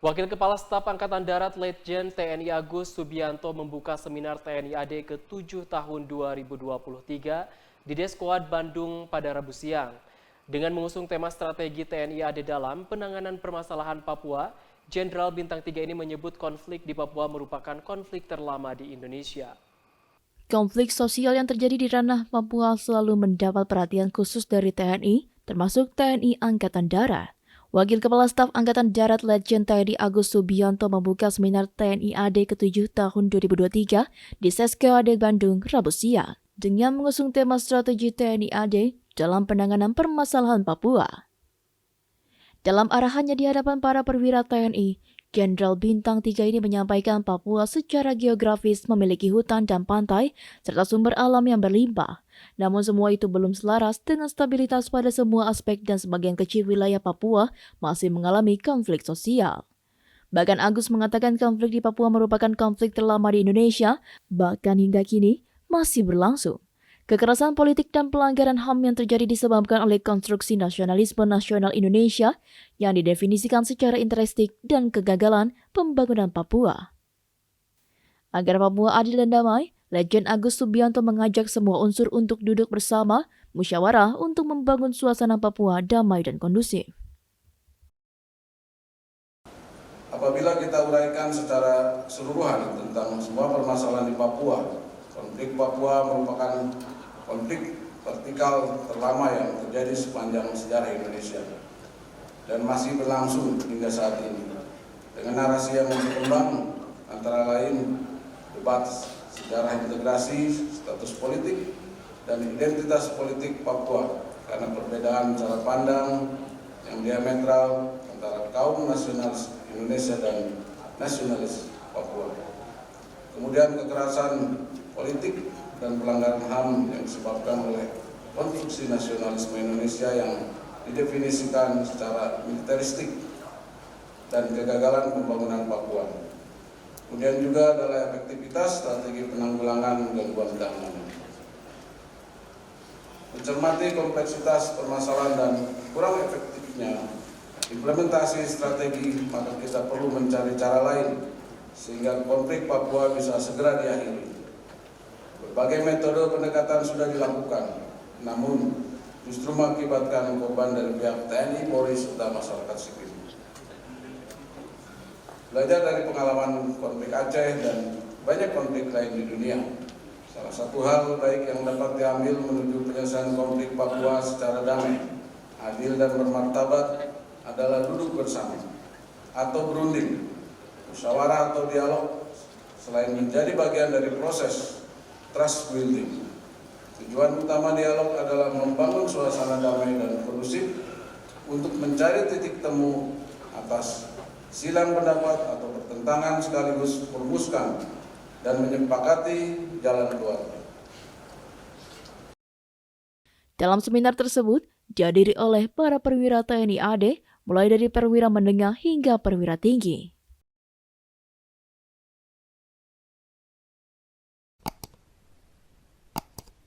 Wakil Kepala Staf Angkatan Darat Letjen TNI Agus Subianto membuka seminar TNI AD ke-7 tahun 2023 di Deskoad Bandung pada Rabu siang. Dengan mengusung tema strategi TNI AD dalam penanganan permasalahan Papua, Jenderal Bintang 3 ini menyebut konflik di Papua merupakan konflik terlama di Indonesia. Konflik sosial yang terjadi di ranah Papua selalu mendapat perhatian khusus dari TNI, termasuk TNI Angkatan Darat. Wakil Kepala Staf Angkatan Darat Letjen TNI Agus Subianto membuka seminar TNI AD ke-7 tahun 2023 di Deskoad Bandung, Rabu siang, dengan mengusung tema strategi TNI AD dalam penanganan permasalahan Papua. Dalam arahannya di hadapan para perwira TNI, Jenderal Bintang 3 ini menyampaikan Papua secara geografis memiliki hutan dan pantai serta sumber alam yang berlimpah. Namun semua itu belum selaras dengan stabilitas pada semua aspek dan sebagian kecil wilayah Papua masih mengalami konflik sosial. Bahkan Agus mengatakan konflik di Papua merupakan konflik terlama di Indonesia, bahkan hingga kini masih berlangsung. Kekerasan politik dan pelanggaran HAM yang terjadi disebabkan oleh konstruksi nasionalisme nasional Indonesia yang didefinisikan secara interistik dan kegagalan pembangunan Papua. Agar Papua adil dan damai, Letjen Agus Subianto mengajak semua unsur untuk duduk bersama, musyawarah untuk membangun suasana Papua damai dan kondusif. Apabila kita uraikan secara keseluruhan tentang semua permasalahan di Papua, konflik Papua merupakan konflik vertikal terlama yang terjadi sepanjang sejarah Indonesia dan masih berlangsung hingga saat ini. Dengan narasi yang berkembang antara lain debat sejarah integrasi, status politik, dan identitas politik Papua karena perbedaan cara pandang yang diametral antara kaum nasionalis Indonesia dan nasionalis Papua. Kemudian kekerasan politik dan pelanggaran HAM yang disebabkan oleh konstruksi nasionalisme Indonesia yang didefinisikan secara militeristik dan kegagalan pembangunan Papua. Kemudian juga adalah efektivitas strategi penanggulangan gangguan keamanan. Mencermati kompleksitas permasalahan dan kurang efektifnya implementasi strategi, maka kita perlu mencari cara lain sehingga konflik Papua bisa segera diakhiri. Berbagai metode pendekatan sudah dilakukan, namun justru mengakibatkan korban dari pihak TNI, Polri, serta masyarakat sipil. Belajar dari pengalaman konflik Aceh dan banyak konflik lain di dunia, salah satu hal baik yang dapat diambil menuju penyelesaian konflik Papua secara damai, adil dan bermartabat adalah duduk bersama atau berunding, musyawarah atau dialog, selain menjadi bagian dari proses trust building. Tujuan utama dialog adalah membangun suasana damai dan kondusif untuk mencari titik temu atas silang pendapat atau pertentangan sekaligus merumuskan dan menyepakati jalan keluar. Dalam seminar tersebut, dihadiri oleh para perwira TNI AD, mulai dari perwira menengah hingga perwira tinggi.